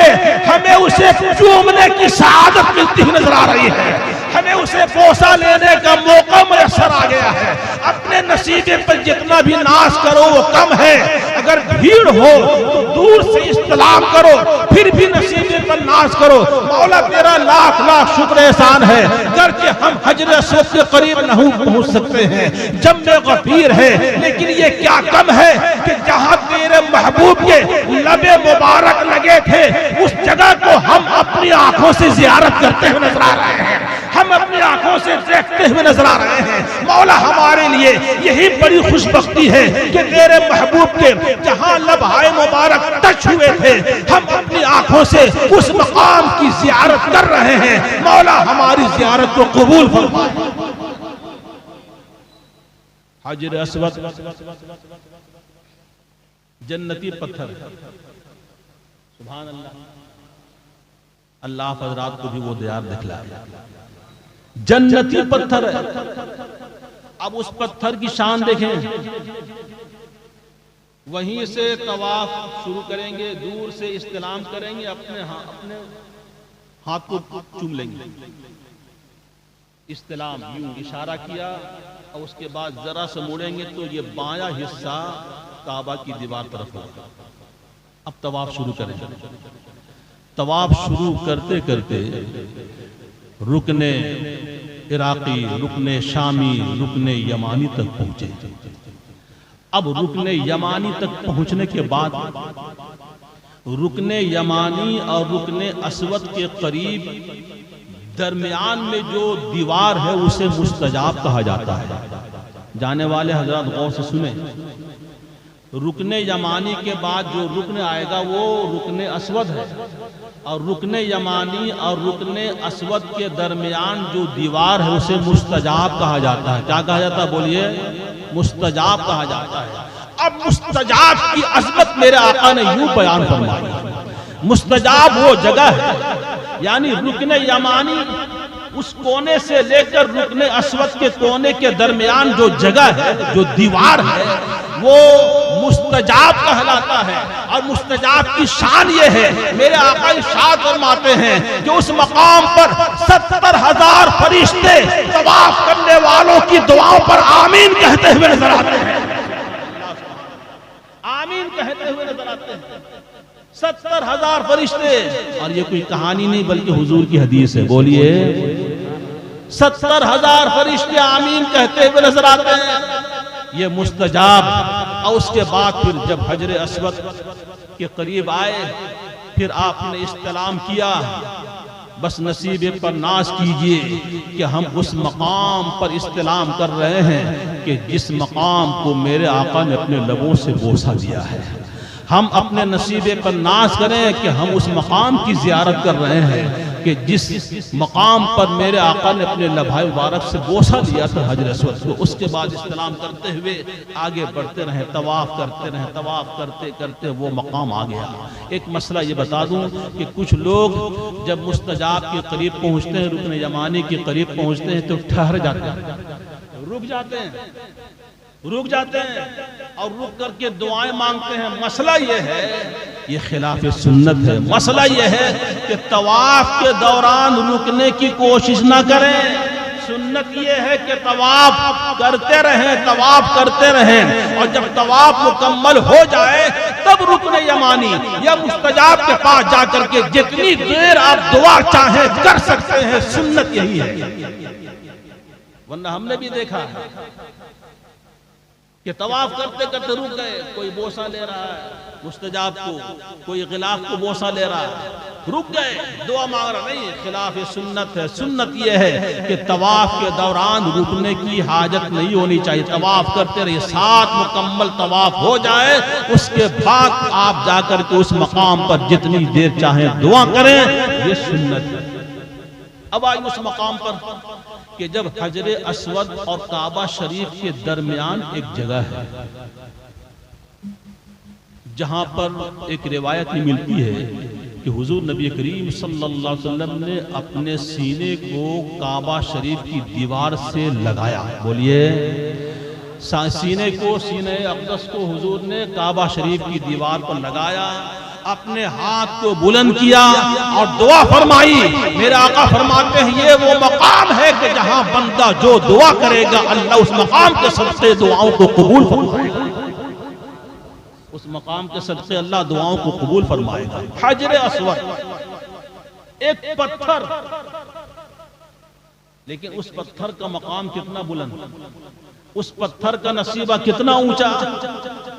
ہمیں اسے چومنے کی سعادت ملتی ہوئی نظر آ رہی ہے، ہمیں اسے بوسہ لینے کا موقع میسر آ گیا ہے۔ اپنے نصیبے پر جتنا بھی ناز کرو وہ کم ہے، اگر بھیڑ ہو تو دور سے استلام کرو، پھر بھی نصیبے پر ناز کرو۔ مولا تیرا لاکھ لاکھ شکر احسان ہے، گرچہ ہم حجر اسود کے قریب نہیں پہنچ سکتے ہیں، جنب غفیر ہے، لیکن یہ کیا کم ہے کہ جہاں تیرے محبوب کے لب مبارک لگے تھے اس جگہ کو ہم اپنی آنکھوں سے زیارت کرتے ہوئے نظر آ رہے ہیں، ہم اپنی آنکھوں سے دیکھتے ہوئے نظر آ رہے ہیں۔ مولا ہمارے لیے یہی بڑی خوش بختی ہے کہ تیرے محبوب کے جہاں لبھائے مبارک ٹچ ہوئے تھے ہم اپنی آنکھوں سے اس مقام کی زیارت کر رہے ہیں۔ مولا ہماری زیارت کو قبول فرمائے۔ حجر اسود جنتی پتھر، سبحان اللہ، اللہ حضرات کو بھی وہ دیار دکھلایا، جنتی پتھر ہے۔ اب اس پتھر کی شان دیکھیں، وہیں سے طواف شروع کریں گے، دور سے استلام کریں گے، اپنے ہاتھ کو چوم لیں گے، استلام یوں اشارہ کیا، اور اس کے بعد ذرا سے موڑیں گے تو یہ بایاں حصہ کعبہ کی دیوار طرف ہوگا۔ اب طواف شروع کریں، طواف شروع کرتے کرتے رکن عراقی، رکن شامی، رکن یمانی تک پہنچے۔ اب رکن یمانی تک پہنچنے کے بعد رکن یمانی اور رکن اسود کے قریب درمیان میں جو دیوار ہے اسے مستجاب کہا جاتا ہے۔ جانے والے حضرات غور سے سنیں، رکن یمانی کے بعد جو رکن آئے گا وہ رکن اسود ہے، اور رکن یمانی اور رکن اسود کے درمیان جو دیوار ہے اسے مستجاب کہا جاتا ہے۔ کیا کہا جاتا ہے بولیے؟ مستجاب کہا جاتا ہے۔ اب مستجاب کی عظمت میرے آقا نے یوں بیان فرمائی، مستجاب وہ جگہ ہے، یعنی رکن یمانی اس کونے سے لے کر رکن اسود کے کونے کے درمیان جو جگہ ہے، جو دیوار ہے، وہ مستجاب کہلاتا ہے۔ اور مستجاب کی شان یہ ہے، میرے آقا ارشاد فرماتے ہیں کہ اس مقام پر 70,000 فرشتے طواف کرنے والوں کی دعاؤں پر آمین کہتے ہوئے نظر آتے ہیں، آمین کہتے ہوئے نظر آتے ہیں 70,000 فرشتے۔ اور یہ کوئی کہانی نہیں بلکہ حضور کی حدیث ہے، بولیے 70,000 فرشتے آمین کہتے ہوئے نظر آتے ہیں، یہ مستجاب۔ اور اس کے بعد پھر جب حجر اسود کے قریب آئے، پھر آپ نے استلام کیا، بس نصیب پر ناز کیجئے کہ ہم اس مقام پر استلام کر رہے ہیں کہ جس مقام کو میرے آقا نے اپنے لبوں سے بوسہ دیا ہے۔ ہم اپنے نصیبے پر ناز کریں کہ ہم اس مقام کی زیارت کر رہے ہیں کہ جس مقام پر میرے آقا نے اپنے لبھائے مبارک سے بوسہ دیا تھا حجر اسود کو۔ اس کے بعد استلام کرتے ہوئے آگے بڑھتے رہیں، طواف کرتے رہیں، طواف کرتے کرتے وہ مقام آ گیا۔ ایک مسئلہ یہ بتا دوں کہ کچھ لوگ جب مستجاب کے قریب پہنچتے ہیں، رکن یمانی کے قریب پہنچتے ہیں تو ٹھہر جاتے ہیں، رک جاتے ہیں اور رک کر کے دعائیں مانگتے ہیں۔ مسئلہ یہ ہے، یہ خلاف سنت ہے۔ مسئلہ یہ ہے کہ طواف کے دوران رکنے کی کوشش نہ کریں۔ سنت یہ ہے کہ طواف کرتے رہیں اور جب طواف مکمل ہو جائے تب رکن یمانی یا مستجاب کے پاس جا کر کے جتنی دیر آپ دعا چاہیں کر سکتے ہیں۔ سنت یہی ہے، ورنہ ہم نے بھی دیکھا ہے کہ طواف کرتے کرتے رک گئے، کوئی بوسہ لے رہا ہے مستجاب کو، کوئی غلاف کو بوسہ لے رہا ہے، رک گئے، دعا مانگ رہا نہیں، خلاف سنت ہے۔ سنت یہ ہے کہ طواف کے دوران رکنے کی حاجت نہیں ہونی چاہیے، طواف کرتے رہیے، 7 مکمل طواف ہو جائے اس کے بعد آپ جا کر کے اس مقام پر جتنی دیر چاہیں دعا کریں، یہ سنت ہے۔ اب آئیے اس مقام پر کہ جب حجر اسود اور کعبہ شریف کے درمیان ایک جگہ ہے جہاں پر ایک روایت ملتی ہے کہ حضور نبی کریم صلی اللہ علیہ وسلم نے اپنے سینے کو کعبہ شریف کی دیوار سے لگایا، بولیے سینہ اقدس کو حضور نے کعبہ شریف کی دیوار پر لگایا، اپنے ہاتھ کو بلند کیا اور دعا فرمائی۔ میرے آقا فرماتے ہیں یہ وہ مقام ہے کہ جہاں بندہ جو دعا کرے گا اللہ اس مقام کے صدقے دعاؤں کو قبول فرمائے گا، اس مقام کے صدقے اللہ دعاؤں کو قبول فرمائے گا۔ حجر اسود ایک پتھر، لیکن اس پتھر کا مقام کتنا بلند، اس پتھر کا نصیبہ کتنا اونچا۔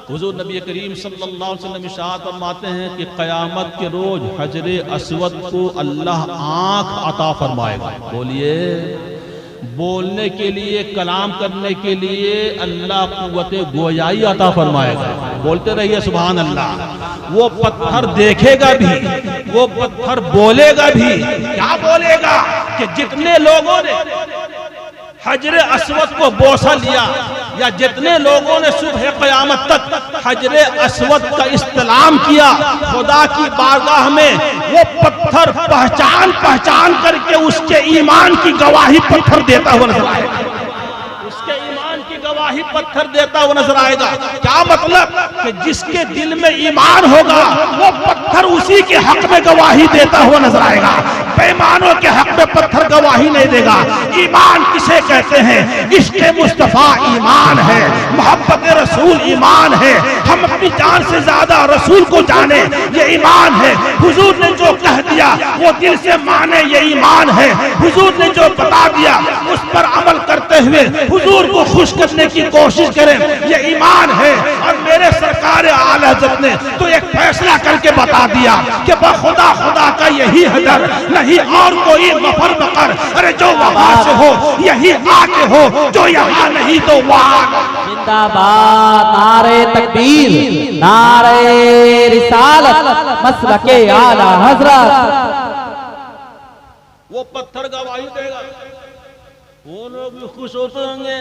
حضور نبی کریم صلی اللہ علیہ وسلم ارشاد فرماتے ہیں کہ قیامت کے روز حجر اسود کو اللہ آنکھ عطا فرمائے گا، بولیے بولنے کے لیے، کلام کرنے کے لیے اللہ قوت گویائی عطا فرمائے گا، بولتے رہیے سبحان اللہ۔ وہ پتھر دیکھے گا بھی، وہ پتھر بولے گا بھی، کیا بولے گا کہ جتنے لوگوں نے حجر اسود کو بوسہ لیا یا جتنے لوگوں نے صبح قیامت تک حجر اسود کا استلام کیا، خدا کی بارگاہ میں وہ پتھر پہچان کر کے اس کے ایمان کی گواہی پتھر دیتا ہوا نظر آئے گا، اس کے ایمان کی گواہی پتھر دیتا ہوا نظر آئے گا۔ کیا مطلب کہ جس کے دل میں ایمان ہوگا وہ پتھر اسی کے حق میں گواہی دیتا ہوا نظر آئے گا، بے ایمانوں کے حق میں پتھر گواہی نہیں دے گا۔ ایمان کسے کہتے ہیں؟ عشق مصطفیٰ ایمان ہے، محبت رسول ایمان ہے، ہم اپنی جان سے زیادہ رسول کو جانے یہ ایمان ہے۔ حضور نے جو کہہ دیا وہ دل سے مانے یہ ایمان ہے، حضور نے جو بتا دیا اس پر عمل کرتے ہوئے حضور کو خوش کرنے کی کوشش کریں یہ ایمان ہے۔ اور میرے سرکار اعلی حضرت نے تو ایک فیصلہ کر کے بتا دیا کہ بخدا خدا کا یہی حیدر، نہیں اور کوئی مفر بقر، ارے جو وہاں سے ہو یہی آ کے ہو، جو یہاں نہیں تو وہاں۔ زندہ باد نعرہ تکبیر، نعرہ رسالت، مسلک اعلی حضرت۔ وہ پتھر گواہی دے گا، وہ لوگ بھی خوش ہوتے ہوں گے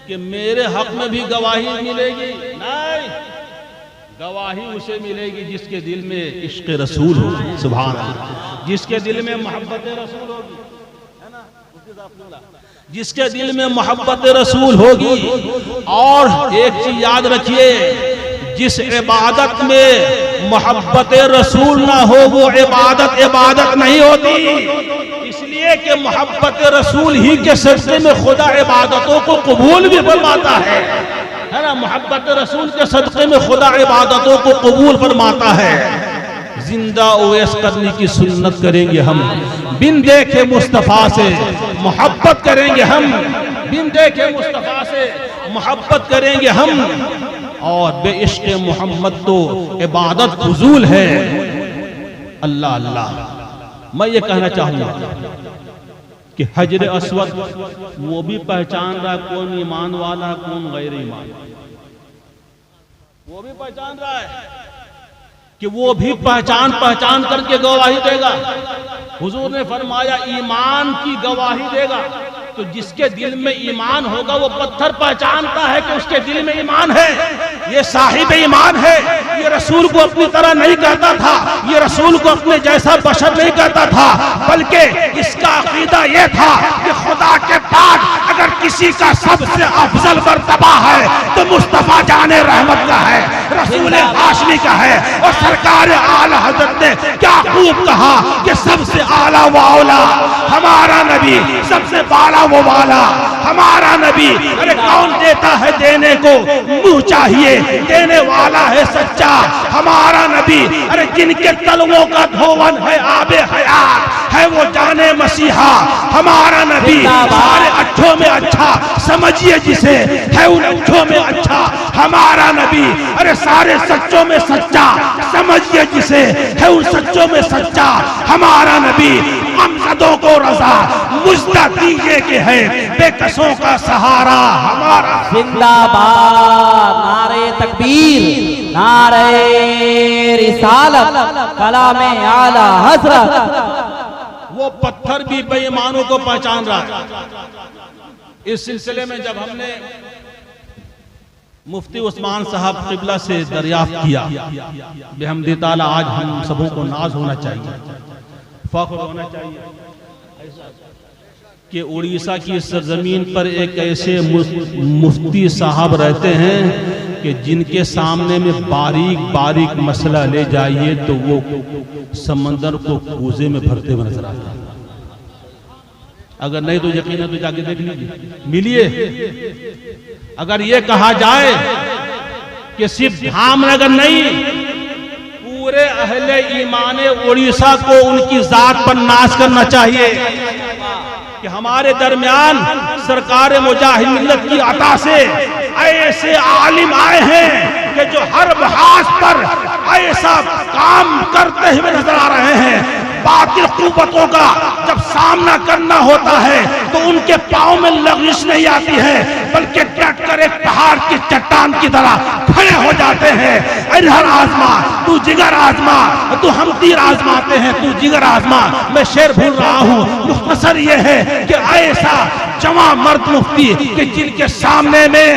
کہ میرے حق میں بھی گواہی ملے گی؟ نہیں، گواہی اسے ملے گی جس کے دل میں عشق رسول ہو، سبحان اللہ، جس کے دل میں محبت رسول ہوگی، جس کے دل میں محبت رسول ہوگی۔ اور ایک چیز یاد رکھیے، جس عبادت میں محبت رسول نہ ہو وہ عبادت نہیں ہوتی، اس لیے کہ محبت رسول ہی کے صدقے میں خدا عبادتوں کو قبول بھی فرماتا ہے نا، محبت رسول کے صدقے میں خدا عبادتوں کو قبول فرماتا ہے۔ زندہ اویس کرنی کی سنت کریں گے ہم، بن دیکھے مصطفیٰ سے محبت کریں گے ہم، بن دیکھے مصطفیٰ سے محبت کریں گے ہم، اور بے عشق محمد تو عبادت فضول ہے۔ اللہ اللہ، میں یہ کہنا چاہوں گا کہ حجر اسود وہ بھی پہچان رہا ہے کون ایمان والا کون غیر ایمان، وہ بھی پہچان رہا ہے کہ وہ بھی پہچان کر کے گواہی دے گا۔ حضور نے فرمایا ایمان کی گواہی دے گا، تو جس کے دل میں ایمان ہوگا وہ پتھر پہچانتا ہے کہ اس کے دل میں ایمان ہے، یہ صاحب ایمان ہے، یہ رسول کو اپنی طرح نہیں کہتا تھا، یہ رسول کو اپنے جیسا بشر نہیں کہتا تھا، بلکہ اس کا عقیدہ یہ تھا کہ خدا کے بعد اگر کسی کا سب سے افضل مرتبہ ہے تو مصطفیٰ جان رحمت کا ہے، رسول ہاشمی کا ہے۔ اور سرکار اعلی حضرت نے کیا خوب کہا کہ سب سے اعلیٰ و اولا ہمارا نبی، سب سے بالا وہ والا ہمارا نبی۔ ارے کون دیتا ہے دینے کو منہ چاہیے، دینے والا ہے سچا ہمارا نبی۔ ارے جن کے تلووں کا دھون ہے آب حیات ہے وہ جانے مسیحا ہمارا نبی۔ سارے اچھوں میں اچھا سمجھیے جسے ہے ان اچھوں میں اچھا ہمارا نبی۔ ارے سارے سچوں میں سچا سمجھیے جسے ہے ان سچوں میں سچا ہمارا نبی۔ غمزدوں کو رضا مجدہ دیجئے کہ ہے بے کسوں کا سہارا ہمارا۔ زندہ باد نعرہ تکبیر، نعرہ رسالت، کلام اعلی حضرت۔ وہ پتھر بھی بے ایمانوں کو پہچان رہا ہے۔ اس سلسلے میں جب ہم نے مفتی عثمان صاحب قبلہ سے دریافت کیا، بحمد تعالیٰ آج ہم سبوں کو ناز ہونا چاہیے، فخر ہونا چاہیے کہ اڑیسہ کی سرزمین پر ایک ایسے مفتی صاحب رہتے ہیں کہ جن کے سامنے میں باریک باریک مسئلہ لے جائیے تو وہ سمندر کو کوزے میں بھرتے ہوئے نظر آتا ہے۔ اگر نہیں تو یقین ہے تو جا کے دیکھ لیجیے، ملیے۔ اگر یہ کہا جائے کہ صرف دھام نگر نہیں، پورے اہل ایمان اڑیسہ کو ان کی ذات پر ناز کرنا چاہیے کہ ہمارے درمیان سرکار مجاہد ملت کی عطا سے ایسے عالم آئے ہیں کہ جو ہر محاذ پر ایسا کام کرتے ہوئے نظر آ رہے ہیں۔ باطل قوتوں کا جب سامنا کرنا ہوتا ہے تو ان کے پاؤں میں لغزش نہیں آتی ہے، بلکہ ڈٹ کر ایک پہاڑ کی چٹان کی طرح کھڑے ہو جاتے ہیں۔ ادھر آزما، تو جگر آزما، تو ہم تیر آزماتے ہیں، تو جگر آزما۔ میں شعر بھول رہا ہوں، مختصر یہ ہے کہ ایسا جواں مرد مفتی کہ جن کے سامنے میں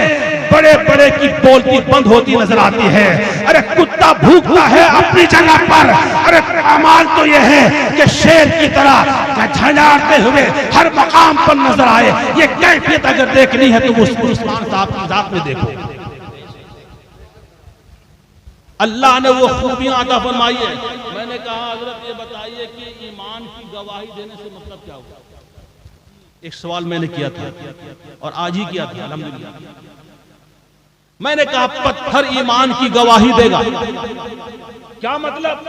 بڑے بڑے کی بولتی بند ہوتی نظر آتی ہے۔ ارے کتا بھوکتا ہے اپنی جگہ پر، ارے کمال تو یہ ہے کہ شیر کی طرح جھنجھاڑتے ہوئے ہر مقام پر نظر آئے۔ یہ کیفیت اگر دیکھنی ہے تو وہ عثمان صاحب کی ذات میں دیکھو۔ اللہ نے وہ خوبیاں عطا فرمائی ہے۔ میں نے کہا حضرت یہ بتائیے کہ ایمان کی گواہی دینے سے مطلب کیا ہوگا؟ ایک سوال میں نے کیا تھا اور آج ہی کیا تھا الحمدللہ۔ میں نے کہا پتھر ایمان کی گواہی دے گا، کیا مطلب؟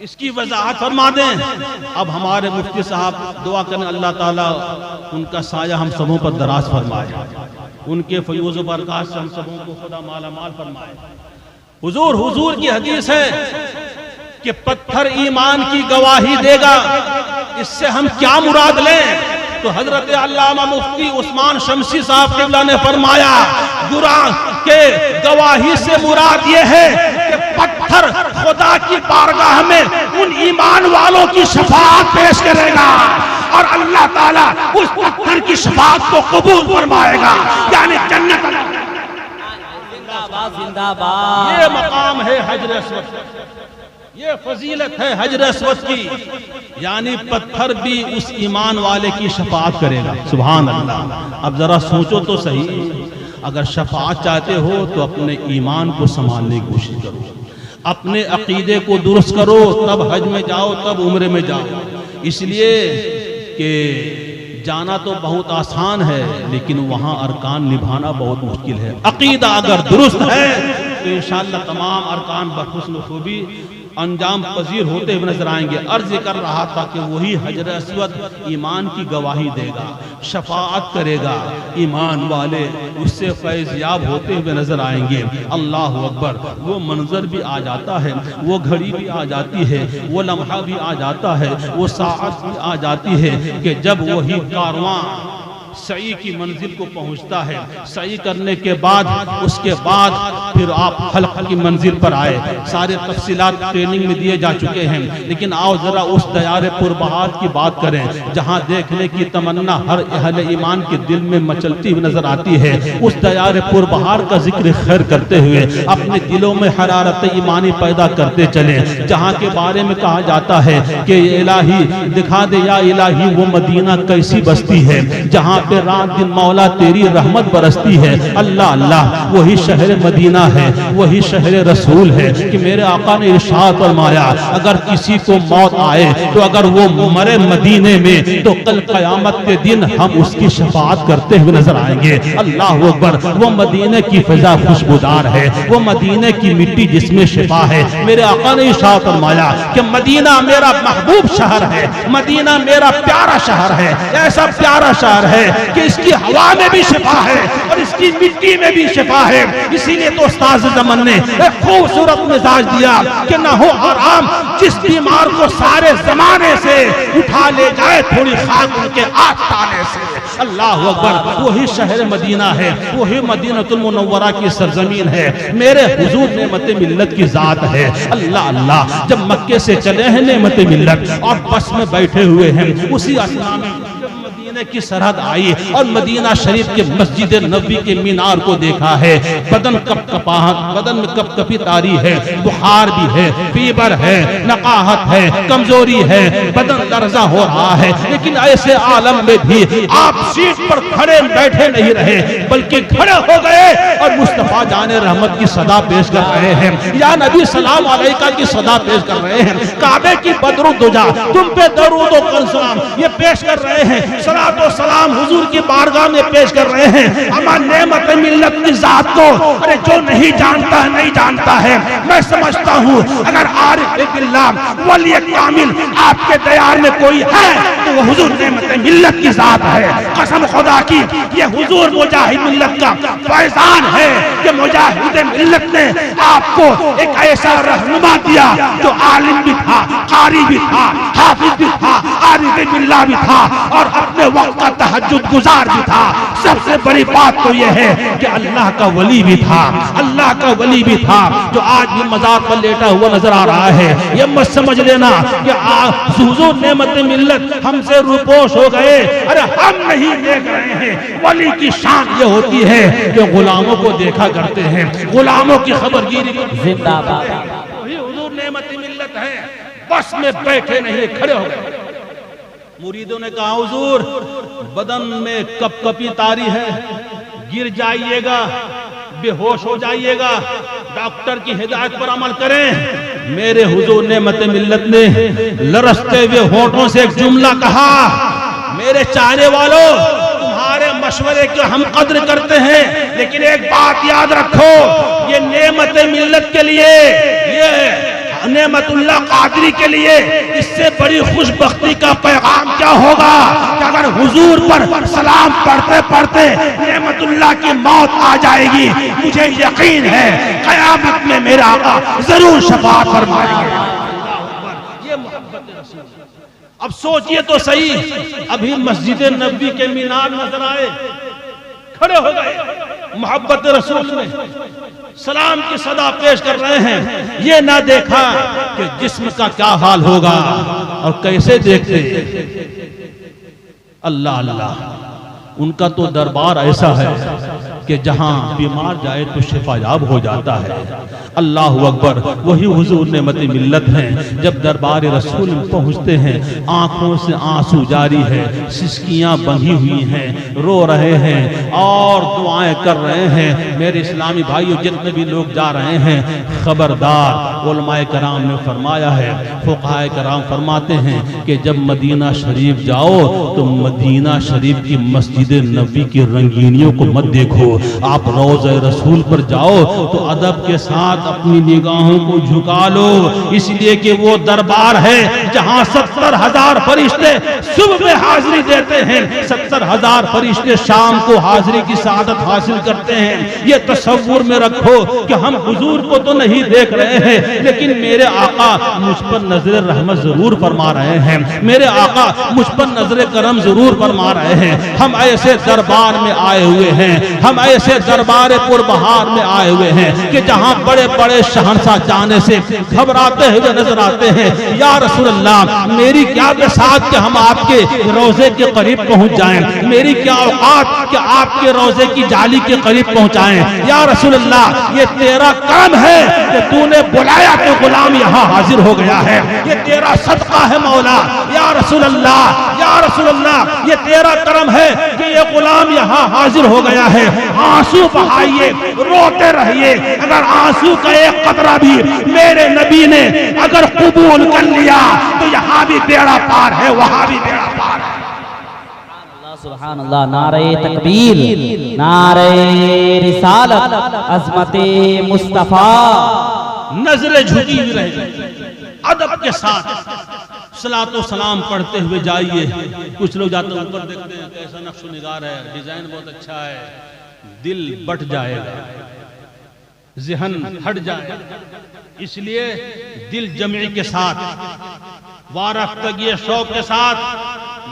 اس کی وضاحت فرما دیں۔ اب ہمارے مفتی صاحب دعا کریں اللہ تعالیٰ ان کا سایہ ہم سبوں پر دراز فرمائے۔ ان کے فیوز و برکات سے ہم سبوں کو خدا مالا مال فرمائے۔ حضور کی حدیث ہے کہ پتھر ایمان کی گواہی دے گا، اس سے ہم کیا مراد لیں؟ تو حضرت علامہ مفتی عثمان شمسی صاحب قبلہ نے فرمایا کہ گواہی سے مراد یہ ہے کہ پتھر خدا کی بارگاہ میں ان ایمان والوں کی شفاعت پیش کرے گا اور اللہ تعالیٰ اس پتھر کی شفاعت کو قبول فرمائے گا، یعنی جنت۔ زندہ باد۔ یہ مقام ہے حجر اسود، یہ فضیلت ہے حجر اسود کی، یعنی پتھر بھی اس ایمان والے کی شفاعت کرے گا۔ سبحان اللہ۔ اب ذرا سوچو تو صحیح، اگر شفاعت چاہتے ہو تو اپنے ایمان کو سنبھالنے کی کوشش کرو، اپنے عقیدے کو درست کرو، تب حج میں جاؤ، تب عمرے میں جاؤ۔ اس لیے کہ جانا تو بہت آسان ہے لیکن وہاں ارکان نبھانا بہت مشکل ہے۔ عقیدہ اگر درست ہے تو انشاءاللہ تمام ارکان بحسن خوبی انجام پذیر ہوتے ہوئے نظر آئیں گے۔ عرض کر رہا تھا کہ وہی حجر اسود ایمان کی گواہی دے گا، شفاعت کرے گا، ایمان والے اس سے فیض یاب ہوتے ہوئے نظر آئیں گے۔ اللہ اکبر۔ وہ منظر بھی آ جاتا ہے، وہ گھڑی بھی آ جاتی ہے، وہ لمحہ بھی آ جاتا ہے، وہ ساعت بھی آ جاتی ہے کہ جب وہی کارواں سعی کی منزل کو پہنچتا ہے، سعی کرنے کے بعد اس کے بعد پھر آپ حلق کی منزل پر آئے۔ سارے تفصیلات ٹریننگ میں دیے جا چکے ہیں، لیکن آؤ ذرا اس دیار پربہار کی بات کریں جہاں دیکھنے کی تمنا ہر اہل ایمان کے دل میں مچلتی ہوئی نظر آتی ہے۔ اس دیار پربہار کا ذکر خیر کرتے ہوئے اپنے دلوں میں حرارت ایمانی پیدا کرتے چلیں، جہاں کے بارے میں کہا جاتا ہے کہ الہی دکھا دے یا الہی وہ مدینہ کیسی بستی ہے جہاں پہ رات دن مولا تیری رحمت برستی ہے۔ اللہ اللہ، وہی شہر مدینہ ہے، وہی شہر رسول ہے کہ میرے آقا نے ارشاد فرمایا اگر کسی کو موت آئے تو اگر وہ مرے مدینے میں تو کل قیامت کے دن ہم اس کی شفاعت کرتے ہوئے نظر آئیں گے۔ اللہ اکبر۔ وہ مدینے کی فضا خوشبودار ہے، وہ مدینے کی مٹی جس میں شفا ہے۔ میرے آقا نے ارشاد فرمایا کہ مدینہ میرا محبوب شہر ہے، مدینہ میرا پیارا شہر ہے، ایسا پیارا شہر ہے کہ اس کی ہوا میں بھی شفا ہے اور اس کی مٹی میں بھی شفا ہے۔ اسی لیے تو استاذ زمن نے ایک خوبصورت مزاج دیا کہ نہ ہو حرام جس بیمار کو سارے زمانے سے اٹھا لے جائے تھوڑی خاک ان کے آستانے سے۔ اللہ اکبر۔ وہی شہر مدینہ ہے، وہی مدینۃ المنورہ کی سرزمین ہے، میرے حضور نعمت ملت کی ذات ہے۔ اللہ اللہ۔ جب مکے سے چلے ہیں نعمت ملت اور بس میں بیٹھے ہوئے ہیں، اسی اسنا میں مدینہ کی سرحد آئی اور مدینہ شریف کے مسجد نبوی کے مینار کو دیکھا ہے۔ بدن بدن میں کپ کپی تاری ہے، بخار بھی ہے، فیبر ہے، نقاہت ہے، کمزوری ہے، بدن لرزہ ہو رہا ہے، لیکن ایسے عالم میں بھی آپ سیٹ پر کھڑے بیٹھے نہیں رہے بلکہ کھڑے ہو گئے اور مصطفیٰ جان رحمت کی صدا پیش کر رہے ہیں، یا نبی سلام علیکہ کی صدا پیش کر رہے ہیں، کعبے کی بدر الدجا تم پہ درود و سلام یہ پیش کر رہے ہیں، صلاۃ و سلام حضور کی بارگاہ میں پیش کر رہے ہیں۔ ہمارے نعمت ملت کی ذات کو ارے جو نہیں جانتا ہے نہیں جانتا ہے۔ میں سمجھتا ہوں اگر عارف باللہ ولی کامل آپ کے دیار میں کوئی ہے تو وہ حضور نعمت ملت کی ذات ہے۔ قسم خدا کی یہ حضور مجاہد ملت کا فیضان ہے کہ مجاہد ملت نے آپ کو ایک ایسا رہنما دیا جو عالم بھی تھا، قاری بھی تھا، حافظ بھی تھا، عارف باللہ بھی تھا اور اپنے وقت کا تہجد گزار بھی تھا۔ سب سے بڑی بات تو یہ ہے کہ اللہ کا ولی بھی تھا، اللہ کا ولی بھی تھا جو آج بھی مزار پر لیٹا ہوا نظر آ رہا ہے۔ یہ مت سمجھ لینا کہ حضور نعمت ملت ہم سے روپوش ہو گئے، ارے ہم نہیں دیکھ رہے ہیں۔ ولی کی شان یہ ہوتی ہے کہ غلاموں کو دیکھا کرتے ہیں، غلاموں کی خبر گیری زندہ باد۔ وہی حضور نعمت ملت ہے، بس میں بیٹھے نہیں کھڑے ہو گئے۔ مریدوں نے کہا حضور بدن میں کپ کپی تاری ہے، گر جائیے گا، بے ہوش ہو جائیے گا، ڈاکٹر کی ہدایت پر عمل کریں۔ میرے حضور نعمت ملت نے لرزتے ہوئے ہونٹوں سے ایک جملہ کہا، میرے چاہنے والوں تمہارے مشورے کے ہم قدر کرتے ہیں لیکن ایک بات یاد رکھو، یہ نعمت ملت کے لیے یہ نعمت اللہ قادری کے لیے اس سے بڑی خوش بختی کا پیغام کیا ہوگا کہ اگر حضور پر سلام پڑھتے پڑھتے نعمت اللہ کی موت آ جائے گی، مجھے یقین ہے قیامت میں میرا آقا ضرور شفاعت فرمائیں گے۔ یہ محبت رسول۔ اب سوچئے تو صحیح، ابھی مسجد نبوی کے مینار نظر آئے، کھڑے ہو گئے، محبت رسول میں سلام کی صدا پیش کر رہے ہیں، یہ نہ دیکھا کہ جسم کا کیا حال ہوگا اور کیسے دیکھتے۔ اللہ اللہ، ان کا تو دربار ایسا ہے کہ جہاں بیمار جائے تو شفا یاب ہو جاتا ہے۔ اللہ اکبر، وہی حضور نعمت ملت ہیں، جب دربار رسول پہنچتے ہیں آنکھوں سے آنسو جاری ہے، سسکیاں بندھی ہوئی ہیں، رو رہے ہیں اور دعائیں کر رہے ہیں۔ میرے اسلامی بھائیو، جتنے بھی لوگ جا رہے ہیں خبردار، علماء کرام نے فرمایا ہے، فقہاء کرام فرماتے ہیں کہ جب مدینہ شریف جاؤ تو مدینہ شریف کی مسجد نبوی کی رنگینیوں کو مت دیکھو، آپ روضہ رسول پر جاؤ تو ادب کے ساتھ اپنی نگاہوں کو جھکا لو، اس لیے کہ وہ دربار ہے جہاں 70,000 فرشتے صبح میں حاضری دیتے ہیں، 70,000 فرشتے شام کو حاضری کی سعادت حاصل کرتے ہیں۔ یہ تصور میں رکھو کہ ہم حضور کو تو نہیں دیکھ رہے ہیں، لیکن میرے آقا مجھ پر نظر رحمت ضرور فرما رہے ہیں، میرے آقا مجھ پر نظر کرم ضرور فرما رہے ہیں۔ ہم ایسے دربار میں آئے ہوئے ہیں، ہم ایسے دربار پربہار میں آئے ہوئے ہیں کہ جہاں بڑے بڑے شہنشاہ جانے سے گھبراتے ہوئے نظر آتے ہیں۔ یا رسول اللہ، میری کیا بساط کہ ہم آپ کے روضے کے قریب پہنچ جائیں، میری کیا اوقات کہ آپ کے روضے کی جالی کے قریب پہنچائیں۔ یا رسول اللہ، یہ تیرا کرم ہے کہ تو نے بلایا تو غلام یہاں حاضر ہو گیا ہے، یہ تیرا صدقہ ہے مولا۔ یا رسول اللہ، یا رسول اللہ، یہ تیرا کرم ہے کہ یہ غلام یہاں حاضر ہو گیا ہے۔ آنسو بہائیے، روتے رہیے، اگر آنسو کا ایک قطرہ بھی میرے نبی نے اگر قبول کر لیا تو یہاں بھی بیڑا پار ہے، وہاں بھی بیڑا پار ہے۔ سبحان اللہ، نعرہ تکبیر، نعرہ رسالت، عظمت مصطفیٰ۔ نظریں جھکی ہوئی رہ گئی، ادب کے ساتھ صلاۃ و سلام پڑھتے ہوئے جائیے۔ کچھ لوگ جاتے ہیں اوپر دیکھتے ہیں کیسا نقش و نگار ہے، ڈیزائن بہت اچھا ہے، دل بٹ جائے گا، ذہن ہٹ جائے گا۔ اس لیے دل جمعی کے ساتھ، وارفتگی شوق کے ساتھ،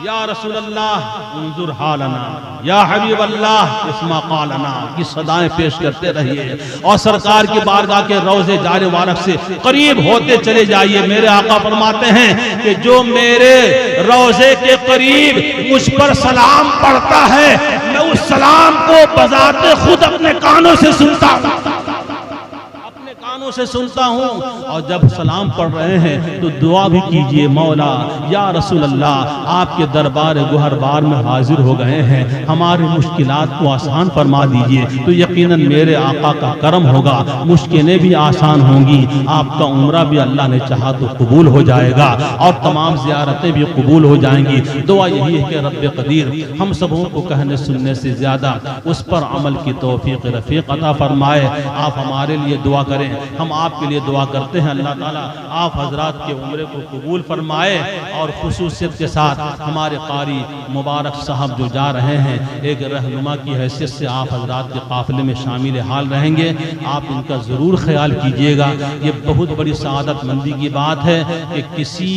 یا رسول اللہ انظر حالنا، یا حبیب اللہ اسمع قالنا کی صدائیں پیش کرتے رہیے، اور سرکار کی بارگاہ کے روضے جار مبارک سے قریب ہوتے چلے جائیے۔ میرے آقا فرماتے ہیں کہ جو میرے روضے کے قریب مجھ پر سلام پڑھتا ہے، میں اس سلام کو بذات خود اپنے کانوں سے سنتا ہوں، سے سنتا ہوں۔ اور جب سلام پڑھ رہے ہیں تو دعا بھی کیجئے، مولا یا رسول اللہ آپ کے دربار گہربار میں حاضر ہو گئے ہیں، ہماری مشکلات کو آسان فرما دیجئے، تو یقیناً میرے آقا کا کرم ہوگا، مشکلیں بھی آسان ہوں گی، آپ کا عمرہ بھی اللہ نے چاہا تو قبول ہو جائے گا، اور تمام زیارتیں بھی قبول ہو جائیں گی۔ دعا یہی ہے کہ رب قدیر ہم سبوں کو کہنے سننے سے زیادہ اس پر عمل کی توفیق رفیق عطا فرمائے۔ آپ ہمارے لیے دعا کریں، ہم آپ کے لیے دعا کرتے ہیں، اللہ تعالیٰ آپ حضرات کے عمرے کو قبول فرمائے، اور خصوصیت کے ساتھ ہمارے قاری مبارک صاحب جو جا رہے ہیں ایک رہنما کی حیثیت سے آپ حضرات کے قافلے میں شامل حال رہیں گے، آپ ان کا ضرور خیال کیجئے گا۔ یہ بہت بڑی سعادت مندی کی بات ہے کہ کسی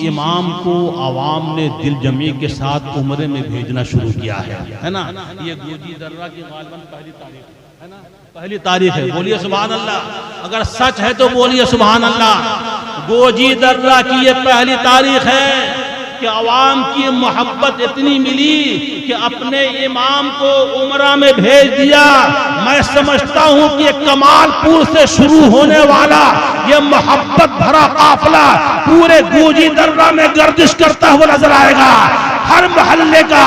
امام کو عوام نے دل جمعی کے ساتھ عمرے میں بھیجنا شروع کیا ہے نا۔ یہ گوجی درہ کی غالباً پہلی تاریخ ہے نا، پہلی تاریخ ہے، بولیے سبحان اللہ، اگر سچ ہے تو بولیے سبحان اللہ۔ گوجی درہ کی یہ پہلی تاریخ ہے کہ عوام کی محبت اتنی ملی کہ اپنے امام کو عمرہ میں بھیج دیا۔ میں سمجھتا ہوں کہ کمال پور سے شروع ہونے والا یہ محبت بھرا قافلہ پورے گوجی درہ میں گردش کرتا ہوا نظر آئے گا۔ ہر محلے کا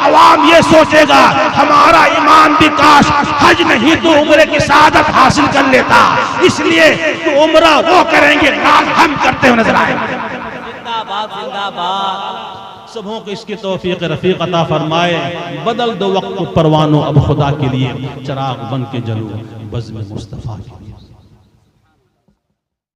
عوام یہ سوچے گا ہمارا امام بھی کاش حج نہیں تو عمرے کی سعادت حاصل کر لیتا، اس لیے کہ عمرہ وہ کریں گے، نام ہم کرتے ہوئے نظر آئیں گے۔ زندہ باد، زندہ باد۔ سبوں کو اس کی توفیق رفیق عطا فرمائے۔ بدل دو وقت پروانوں اب خدا کے لیے، چراغ بن کے جلو بزم مصطفیٰ کے لیے۔